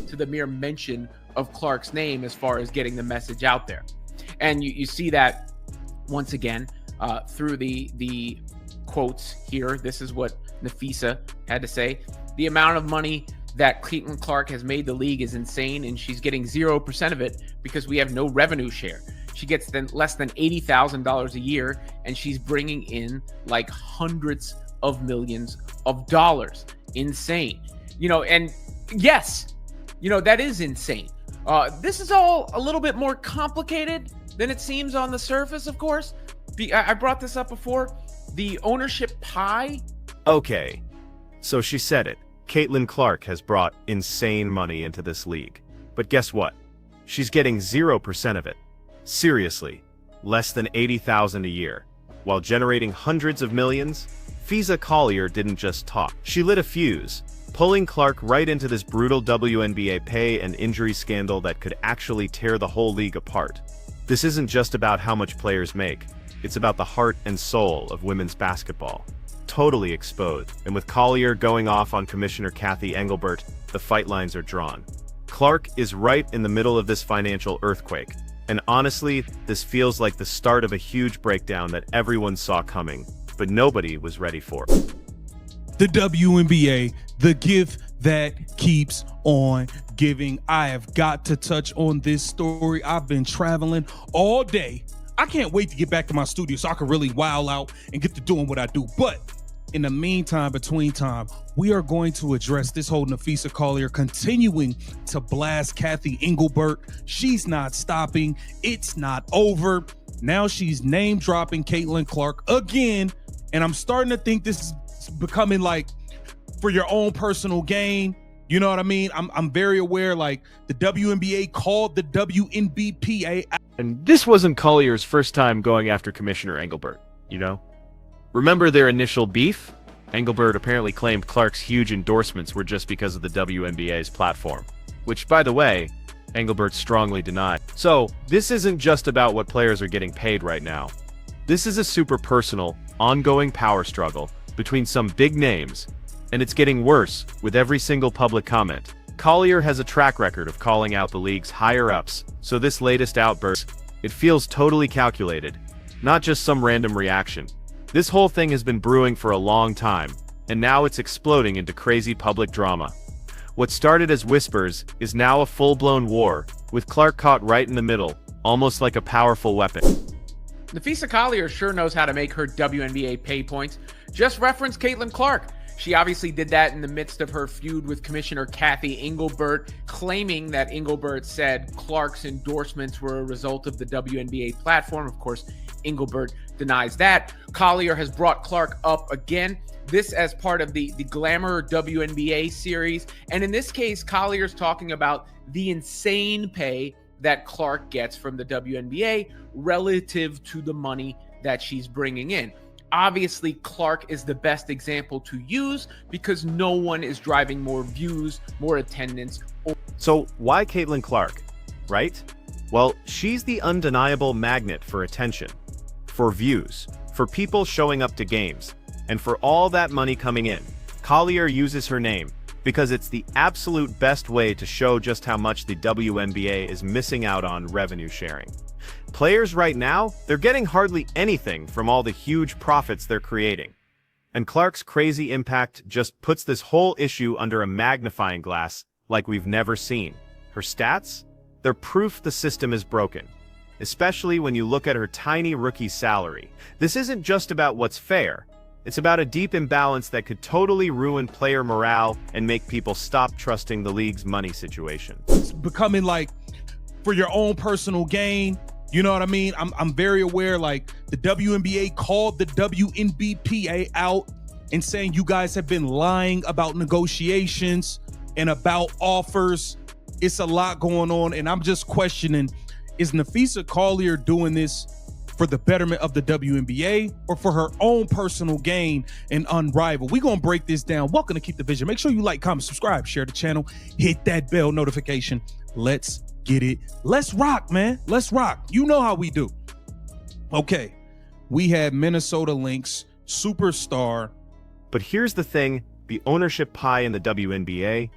to the mere mention of Clark's name as far as getting the message out there. And you see that once again through the quotes here. This is what Napheesa had to say. The amount of money that Caitlin Clark has made the league is insane, and she's getting 0% of it because we have no revenue share. She gets less than $80,000 a year, and she's bringing in like hundreds of millions of dollars. Insane. And yes, that is insane. This is all a little bit more complicated than it seems on the surface, of course. I brought this up before. The ownership pie. Okay, so she said it. Caitlin Clark has brought insane money into this league. But guess what? She's getting 0% of it. Seriously, less than $80,000 a year, while generating hundreds of millions? Napheesa Collier didn't just talk. She lit a fuse, pulling Clark right into this brutal WNBA pay and injury scandal that could actually tear the whole league apart. This isn't just about how much players make. It's about the heart and soul of women's basketball. Totally exposed, and with Collier going off on Commissioner Cathy Engelbert, the fight lines are drawn. Clark is right in the middle of this financial earthquake, and honestly, this feels like the start of a huge breakdown that everyone saw coming, but nobody was ready for. The WNBA, the gift that keeps on giving. I have got to touch on this story. I've been traveling all day. I can't wait to get back to my studio so I can really wild out and get to doing what I do. But in the meantime, between time, we are going to address this whole Napheesa Collier continuing to blast Cathy Engelbert. She's not stopping. It's not over. Now she's name dropping Caitlin Clark again. And I'm starting to think this is becoming like for your own personal gain. You know what I mean? I'm very aware, like the WNBA called the WNBPA. And this wasn't Collier's first time going after Commissioner Engelbert, Remember their initial beef? Engelbert apparently claimed Clark's huge endorsements were just because of the WNBA's platform, which, by the way, Engelbert strongly denied. So, this isn't just about what players are getting paid right now. This is a super personal, ongoing power struggle between some big names, and it's getting worse with every single public comment. Collier has a track record of calling out the league's higher-ups, so this latest outburst, it feels totally calculated, not just some random reaction. This whole thing has been brewing for a long time, and now it's exploding into crazy public drama. What started as whispers is now a full-blown war, with Clark caught right in the middle, almost like a powerful weapon. Napheesa Collier sure knows how to make her WNBA pay points. Just reference Caitlin Clark. She obviously did that in the midst of her feud with Commissioner Cathy Engelbert, claiming that Engelbert said Clark's endorsements were a result of the WNBA platform. Of course, Engelbert denies that. Collier has brought Clark up again, this as part of the Glamour WNBA series. And in this case, Collier's talking about the insane pay that Clark gets from the WNBA relative to the money that she's bringing in. Obviously, Clark is the best example to use because no one is driving more views, more attendance. So why Caitlin Clark, right? Well, she's the undeniable magnet for attention, for views, for people showing up to games, and for all that money coming in. Collier uses her name because it's the absolute best way to show just how much the WNBA is missing out on revenue sharing. Players right now, they're getting hardly anything from all the huge profits they're creating. And Clark's crazy impact just puts this whole issue under a magnifying glass like we've never seen. Her stats? They're proof the system is broken, especially when you look at her tiny rookie salary. This isn't just about what's fair. It's about a deep imbalance that could totally ruin player morale and make people stop trusting the league's money situation. It's becoming like for your own personal gain. You know what I mean? I'm very aware, like the WNBA called the WNBPA out and saying you guys have been lying about negotiations and about offers. It's a lot going on, and I'm just questioning, is Napheesa Collier doing this for the betterment of the WNBA or for her own personal gain and unrivaled? We're going to break this down. Welcome to Keep the Vision. Make sure you like, comment, subscribe, share the channel, hit that bell notification. Let's get it. Let's rock, man. Let's rock. You know how we do. Okay. We had Minnesota Lynx superstar. But here's the thing, the ownership pie in the WNBA,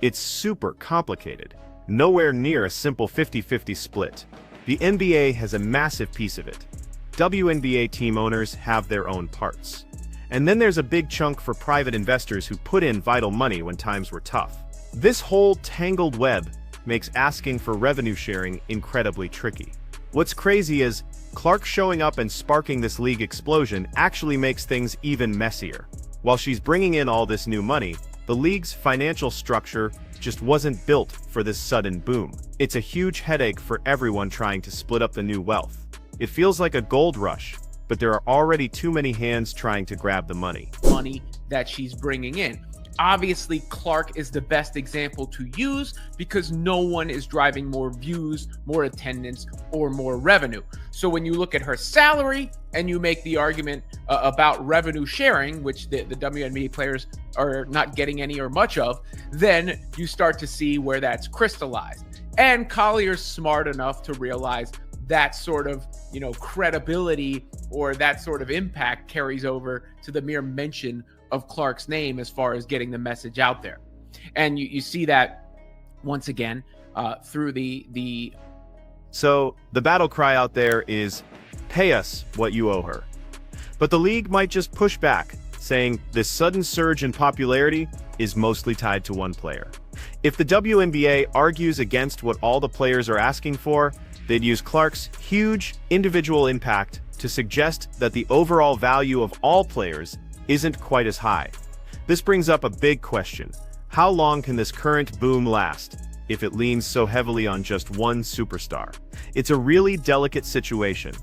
It's super complicated, nowhere near a simple 50-50 split. The NBA has a massive piece of it. WNBA team owners have their own parts. And then there's a big chunk for private investors who put in vital money when times were tough. This whole tangled web makes asking for revenue sharing incredibly tricky. What's crazy is, Clark showing up and sparking this league explosion actually makes things even messier. While she's bringing in all this new money, the league's financial structure just wasn't built for this sudden boom. It's a huge headache for everyone trying to split up the new wealth. It feels like a gold rush, but there are already too many hands trying to grab the money. Money that she's bringing in. Obviously, Clark is the best example to use because no one is driving more views, more attendance, or more revenue. So when you look at her salary and you make the argument about revenue sharing, which the WNBA players are not getting any or much of, then you start to see where that's crystallized. And Collier's smart enough to realize that sort of, credibility or that sort of impact carries over to the mere mention of Clark's name as far as getting the message out there. And you see that once again through the So the battle cry out there is, pay us what you owe her. But the league might just push back, saying this sudden surge in popularity is mostly tied to one player. If the WNBA argues against what all the players are asking for, they'd use Clark's huge individual impact to suggest that the overall value of all players isn't quite as high. This brings up a big question. How long can this current boom last if it leans so heavily on just one superstar? It's a really delicate situation.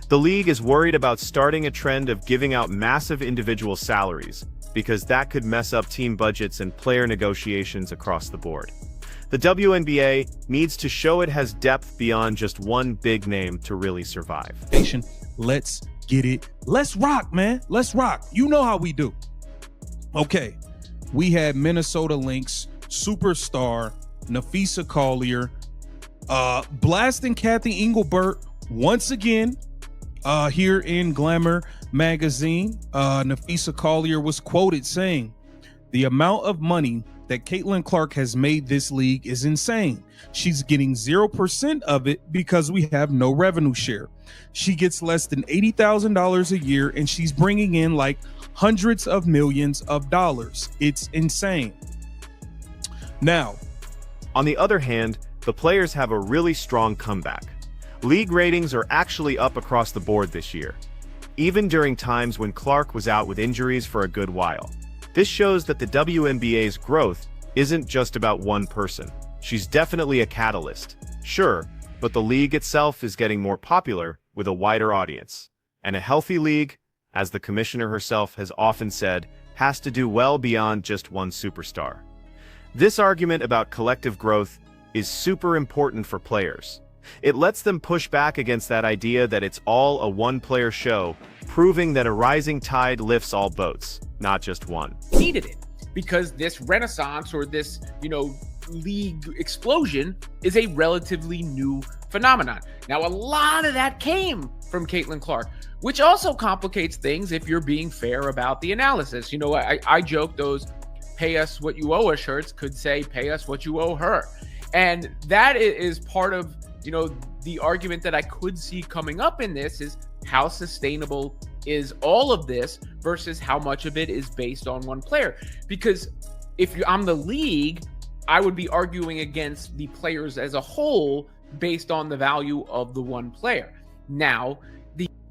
The league is worried about starting a trend of giving out massive individual salaries because that could mess up team budgets and player negotiations across the board. The WNBA needs to show it has depth beyond just one big name to really survive. Let's get it. Let's rock, man. Let's rock. You know how we do. Okay. We had Minnesota Lynx superstar Napheesa Collier blasting Kathy Engelbert once again here in Glamour magazine. Napheesa Collier was quoted saying, "The amount of money that Caitlin Clark has made this league is insane. She's getting 0% of it because we have no revenue share. She gets less than $80,000 a year and she's bringing in like hundreds of millions of dollars. It's insane." Now, on the other hand, the players have a really strong comeback. League ratings are actually up across the board this year, even during times when Clark was out with injuries for a good while. This shows that the WNBA's growth isn't just about one person. She's definitely a catalyst, sure, but the league itself is getting more popular with a wider audience. And a healthy league, as the commissioner herself has often said, has to do well beyond just one superstar. This argument about collective growth is super important for players. It lets them push back against that idea that it's all a one-player show, proving that a rising tide lifts all boats, not just one. Needed it because this renaissance or this, league explosion is a relatively new phenomenon. Now, a lot of that came from Caitlin Clark, which also complicates things if you're being fair about the analysis. I joke those pay us what you owe us shirts could say pay us what you owe her. And that is part of, the argument that I could see coming up in this is how sustainable is all of this versus how much of it is based on one player. Because if I'm the league, I would be arguing against the players as a whole based on the value of the one player. Now,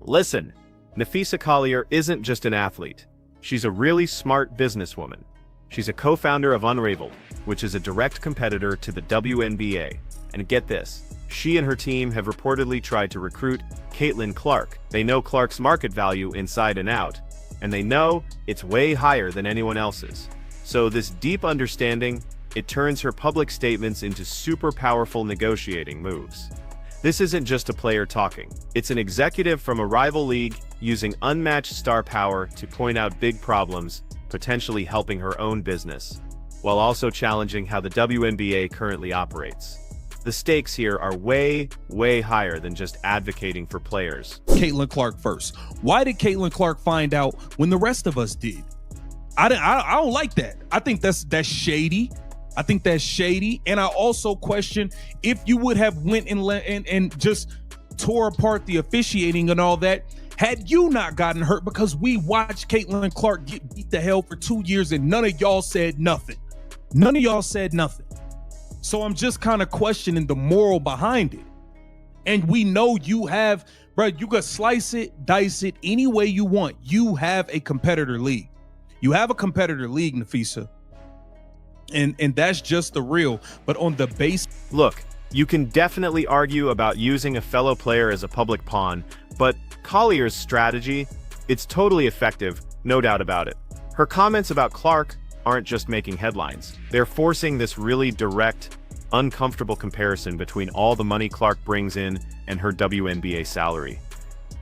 Listen, Napheesa Collier isn't just an athlete. She's a really smart businesswoman. She's a co-founder of Unraveled, which is a direct competitor to the WNBA. And get this, she and her team have reportedly tried to recruit Caitlin Clark. They know Clark's market value inside and out, and they know it's way higher than anyone else's. So this deep understanding, it turns her public statements into super powerful negotiating moves. This isn't just a player talking. It's an executive from a rival league using unmatched star power to point out big problems, potentially helping her own business, while also challenging how the WNBA currently operates. The stakes here are way, way higher than just advocating for players. Caitlin Clark first. Why did Caitlin Clark find out when the rest of us did? I don't like that. I think that's shady. I think that's shady. And I also question if you would have went and just tore apart the officiating and all that, had you not gotten hurt, because we watched Caitlin Clark get beat to hell for 2 years and none of y'all said nothing. None of y'all said nothing. So I'm just kind of questioning the moral behind it. And we know you have, bro, you can slice it, dice it any way you want. You have a competitor league. You have a competitor league, Napheesa. And that's just the real. But on the base... Look, you can definitely argue about using a fellow player as a public pawn, but Collier's strategy, it's totally effective, no doubt about it. Her comments about Clark aren't just making headlines. They're forcing this really direct, uncomfortable comparison between all the money Clark brings in and her WNBA salary.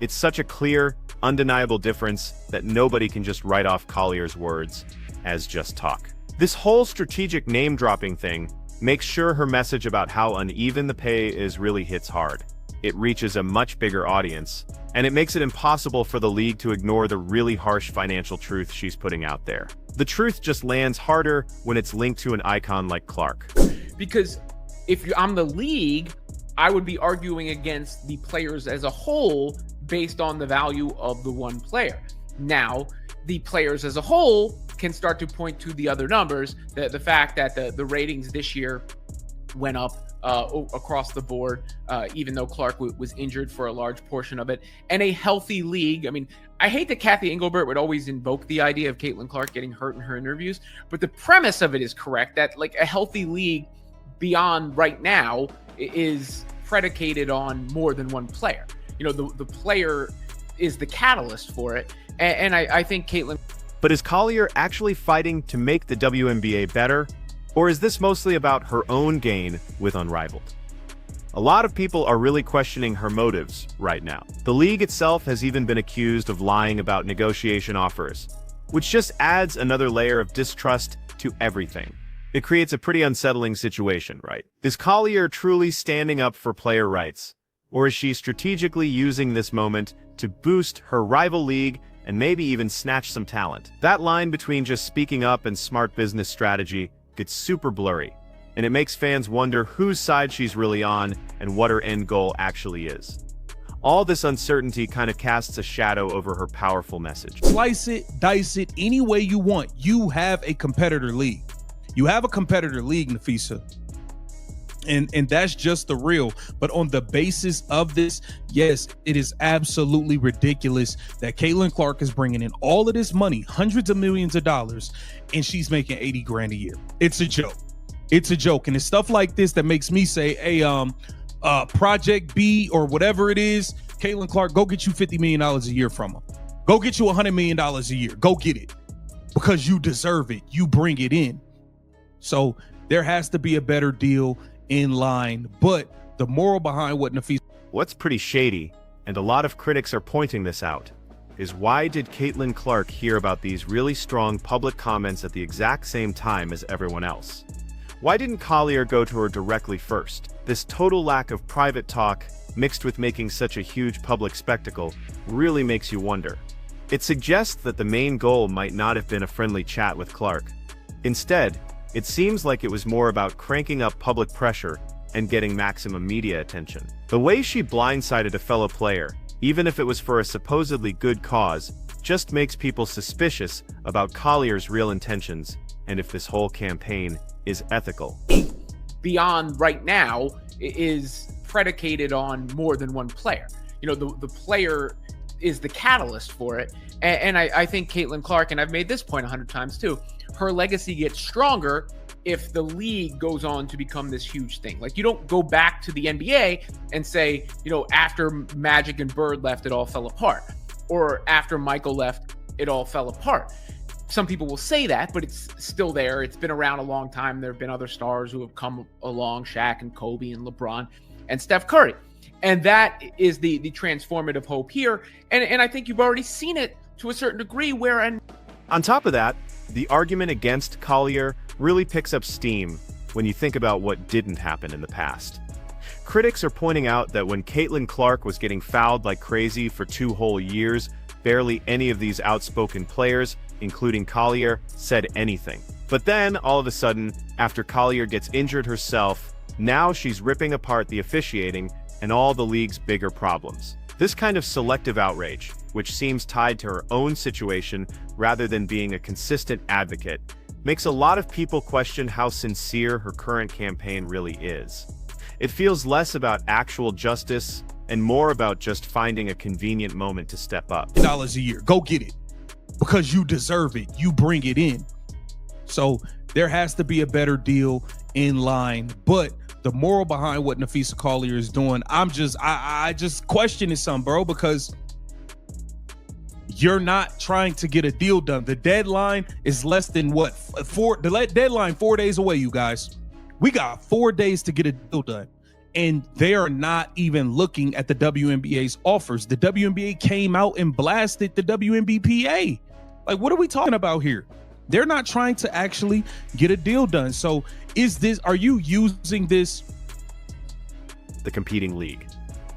It's such a clear, undeniable difference that nobody can just write off Collier's words as just talk. This whole strategic name-dropping thing makes sure her message about how uneven the pay is really hits hard. It reaches a much bigger audience, and it makes it impossible for the league to ignore the really harsh financial truth she's putting out there. The truth just lands harder when it's linked to an icon like Clark. Because if I'm the league, I would be arguing against the players as a whole based on the value of the one player. Now, the players as a whole can start to point to the other numbers, the fact that the ratings this year went up across the board, even though Clark was injured for a large portion of it, and a healthy league. I mean, I hate that Kathy Engelbert would always invoke the idea of Caitlin Clark getting hurt in her interviews, but the premise of it is correct, that like a healthy league beyond right now is predicated on more than one player. You know, the player is the catalyst for it, and I think Caitlin... But is Collier actually fighting to make the WNBA better? Or is this mostly about her own gain with Unrivaled? A lot of people are really questioning her motives right now. The league itself has even been accused of lying about negotiation offers, which just adds another layer of distrust to everything. It creates a pretty unsettling situation, right? Is Collier truly standing up for player rights? Or is she strategically using this moment to boost her rival league and maybe even snatch some talent? That line between just speaking up and smart business strategy gets super blurry, and it makes fans wonder whose side she's really on and what her end goal actually is. All this uncertainty kind of casts a shadow over her powerful message. Slice it, dice it any way you want. You have a competitor league. You have a competitor league, Napheesa. And that's just the real. But on the basis of this, yes, it is absolutely ridiculous that Caitlin Clark is bringing in all of this money, hundreds of millions of dollars, and she's making 80 grand a year. It's a joke. It's a joke. And it's stuff like this that makes me say, hey, Project B or whatever it is, Caitlin Clark, go get you $50 million a year from her. Go get you $100 million a year. Go get it because you deserve it. You bring it in. So there has to be a better deal in line, but the moral behind what Napheesa... What's pretty shady, and a lot of critics are pointing this out, is why did Caitlin Clark hear about these really strong public comments at the exact same time as everyone else? Why didn't Collier go to her directly first? This total lack of private talk, mixed with making such a huge public spectacle, really makes you wonder. It suggests that the main goal might not have been a friendly chat with Clark. Instead, it seems like it was more about cranking up public pressure and getting maximum media attention. The way she blindsided a fellow player, even if it was for a supposedly good cause, just makes people suspicious about Collier's real intentions and if this whole campaign is ethical. Beyond right now is predicated on more than one player. You know, the player is the catalyst for it. And I think Caitlin Clark, and I've made this point 100 times too, her legacy gets stronger if the league goes on to become this huge thing. Like, you don't go back to the NBA and say, you know, after Magic and Bird left, it all fell apart. Or after Michael left, it all fell apart. Some people will say that, but it's still there. It's been around a long time. There have been other stars who have come along, Shaq and Kobe and LeBron and Steph Curry. And that is the transformative hope here. And I think you've already seen it to a certain degree where... On top of that, the argument against Collier really picks up steam when you think about what didn't happen in the past. Critics are pointing out that when Caitlin Clark was getting fouled like crazy for 2 whole years, barely any of these outspoken players, including Collier, said anything. But then, all of a sudden, after Collier gets injured herself, now she's ripping apart the officiating and all the league's bigger problems. This kind of selective outrage, which seems tied to her own situation rather than being a consistent advocate, makes a lot of people question how sincere her current campaign really is. It feels less about actual justice and more about just finding a convenient moment to step up. $1 a year, go get it, because you deserve it. You bring it in. So there has to be a better deal in line. But the moral behind what Napheesa Collier is doing, I just questioning some, bro, because you're not trying to get a deal done. The deadline is less than what? The deadline 4 days away, you guys. We got 4 days to get a deal done. And they are not even looking at the WNBA's offers. The WNBA came out and blasted the WNBPA. Like, what are we talking about here? They're not trying to actually get a deal done. So are you using this? The competing league,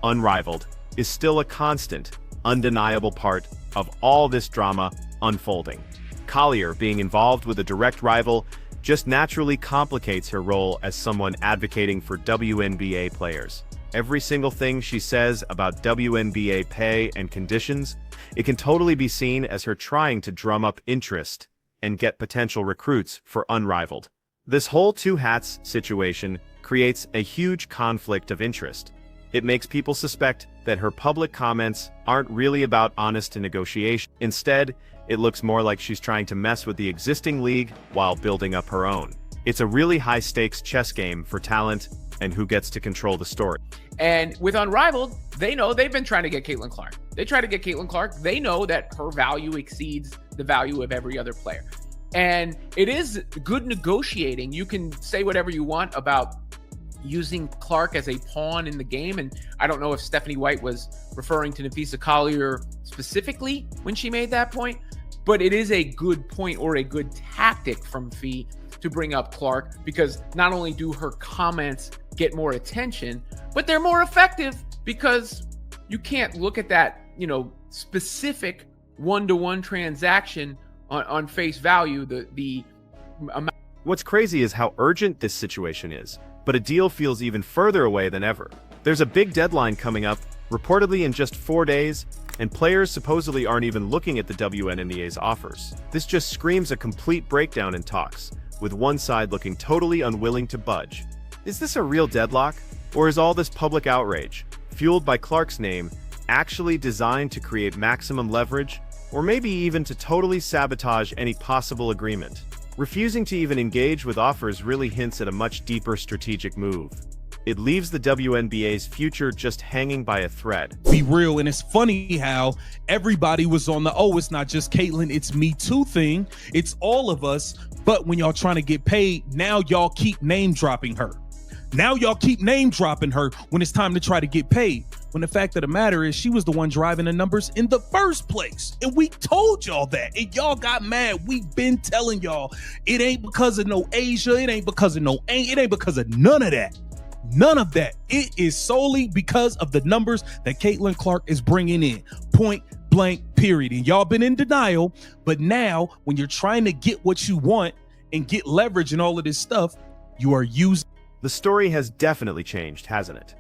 unrivaled, is still a constant, undeniable part of all this drama unfolding. Collier being involved with a direct rival just naturally complicates her role as someone advocating for WNBA players. Every single thing she says about WNBA pay and conditions, it can totally be seen as her trying to drum up interest and get potential recruits for Unrivaled. This whole two hats situation creates a huge conflict of interest. It makes people suspect that her public comments aren't really about honest negotiation. Instead, it looks more like she's trying to mess with the existing league while building up her own. It's a really high-stakes chess game for talent and who gets to control the story. And with Unrivaled, they know they've been trying to get Caitlin Clark. They try to get Caitlin Clark. They know that her value exceeds the value of every other player. And it is good negotiating. You can say whatever you want about using Clark as a pawn in the game. And I don't know if Stephanie White was referring to Napheesa Collier specifically when she made that point, but it is a good point or a good tactic from Fee to bring up Clark, because not only do her comments get more attention, but they're more effective, because you can't look at that, specific one-to-one transaction on face value. The amount. What's crazy is how urgent this situation is, but a deal feels even further away than ever. There's a big deadline coming up, reportedly in just 4 days, and players supposedly aren't even looking at the WNBA's offers. This just screams a complete breakdown in talks, with one side looking totally unwilling to budge. Is this a real deadlock? Or is all this public outrage, fueled by Clark's name, actually designed to create maximum leverage? Or maybe even to totally sabotage any possible agreement? Refusing to even engage with offers really hints at a much deeper strategic move. It leaves the WNBA's future just hanging by a thread. Be real, and it's funny how everybody was on the, it's not just Caitlin, it's me too thing. It's all of us, but when y'all trying to get paid, now y'all keep name dropping her. Now y'all keep name dropping her when it's time to try to get paid. When the fact of the matter is, she was the one driving the numbers in the first place. And we told y'all that. And y'all got mad. We've been telling y'all, it ain't because of no Asia. It ain't because of it ain't because of none of that. None of that. It is solely because of the numbers that Caitlin Clark is bringing in. Point blank, period. And y'all been in denial. But now, when you're trying to get what you want and get leverage and all of this stuff, you are using. The story has definitely changed, hasn't it?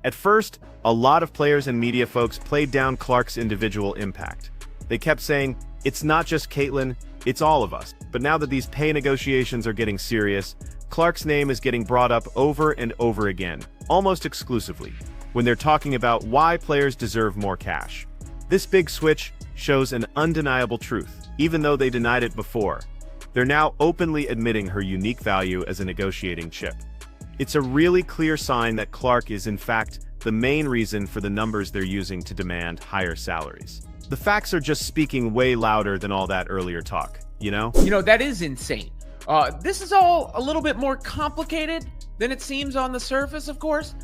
At first, a lot of players and media folks played down Clark's individual impact. They kept saying, it's not just Caitlin, it's all of us. But now that these pay negotiations are getting serious, Clark's name is getting brought up over and over again, almost exclusively, when they're talking about why players deserve more cash. This big switch shows an undeniable truth, even though they denied it before. They're now openly admitting her unique value as a negotiating chip. It's a really clear sign that Clark is, in fact, the main reason for the numbers they're using to demand higher salaries. The facts are just speaking way louder than all that earlier talk, That is insane. This is all a little bit more complicated than it seems on the surface, of course.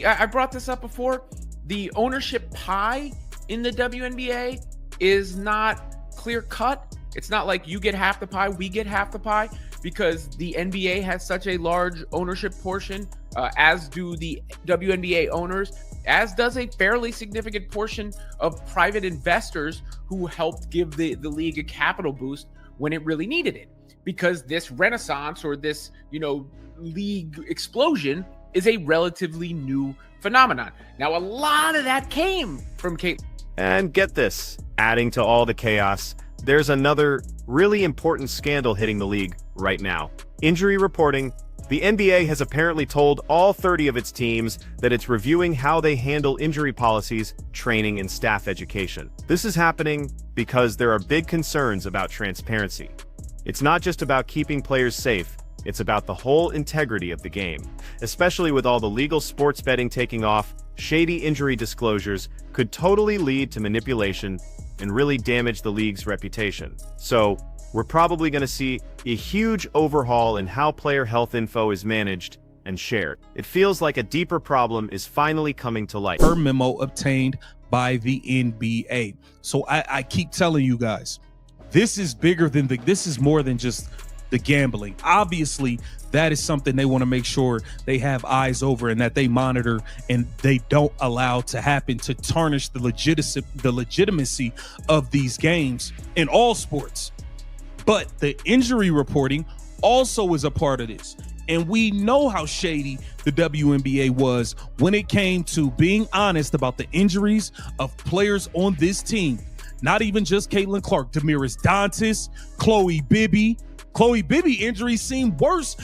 I brought this up before. The ownership pie in the WNBA is not clear-cut. It's not like you get half the pie, we get half the pie, because the NBA has such a large ownership portion, as do the WNBA owners, as does a fairly significant portion of private investors who helped give the league a capital boost when it really needed it. because this renaissance or this, league explosion is a relatively new phenomenon. Now, a lot of that came from Kate. And get this, adding to all the chaos, there's another really important scandal hitting the league right now. Injury reporting. The NBA has apparently told all 30 of its teams that it's reviewing how they handle injury policies, training, and staff education. This is happening because there are big concerns about transparency. It's not just about keeping players safe, it's about the whole integrity of the game. Especially with all the legal sports betting taking off, shady injury disclosures could totally lead to manipulation and really damage the league's reputation. So, we're probably going to see a huge overhaul in how player health info is managed and shared. It feels like a deeper problem is finally coming to light. Per memo obtained by the NBA. So I keep telling you guys, this is bigger than this is more than just the gambling. Obviously, that is something they want to make sure they have eyes over and that they monitor and they don't allow to happen to tarnish the legitimacy of these games in all sports. But the injury reporting also is a part of this. And we know how shady the WNBA was when it came to being honest about the injuries of players on this team. Not even just Caitlin Clark, Damiris Dantas, Chloe Bibby. Chloe Bibby injuries seem worse.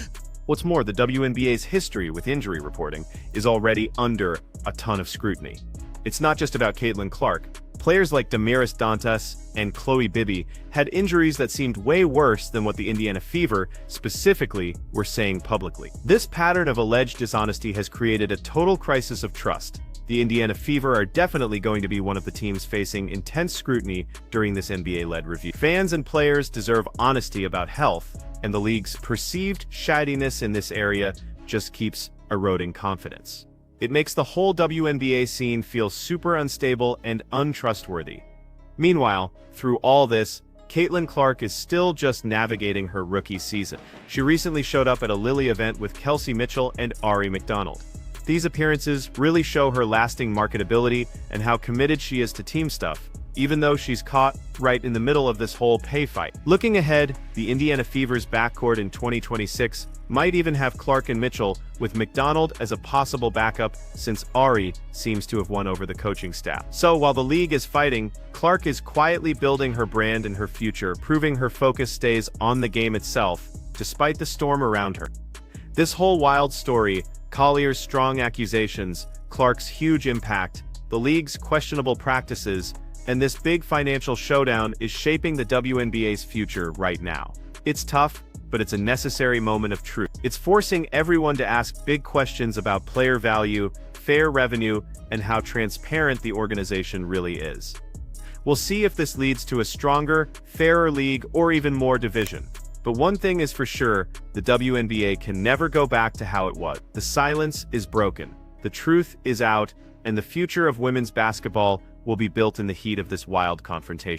What's more, the WNBA's history with injury reporting is already under a ton of scrutiny. It's not just about Caitlin Clark. Players like Damiris Dantas and Chloe Bibby had injuries that seemed way worse than what the Indiana Fever specifically were saying publicly. This pattern of alleged dishonesty has created a total crisis of trust. The Indiana Fever are definitely going to be one of the teams facing intense scrutiny during this NBA-led review. Fans and players deserve honesty about health, and the league's perceived shadiness in this area just keeps eroding confidence. It makes the whole WNBA scene feel super unstable and untrustworthy. Meanwhile, through all this, Caitlin Clark is still just navigating her rookie season. She recently showed up at a Lily event with Kelsey Mitchell and Ari McDonald. These appearances really show her lasting marketability and how committed she is to team stuff, even though she's caught right in the middle of this whole pay fight. Looking ahead, the Indiana Fever's backcourt in 2026 might even have Clark and Mitchell, with McDonald as a possible backup since Ari seems to have won over the coaching staff. So while the league is fighting, Clark is quietly building her brand and her future, proving her focus stays on the game itself, despite the storm around her. This whole wild story, Collier's strong accusations, Clark's huge impact, the league's questionable practices, and this big financial showdown is shaping the WNBA's future right now. It's tough, but it's a necessary moment of truth. It's forcing everyone to ask big questions about player value, fair revenue, and how transparent the organization really is. We'll see if this leads to a stronger, fairer league or even more division. But one thing is for sure, the WNBA can never go back to how it was. The silence is broken, the truth is out, and the future of women's basketball will be built in the heat of this wild confrontation.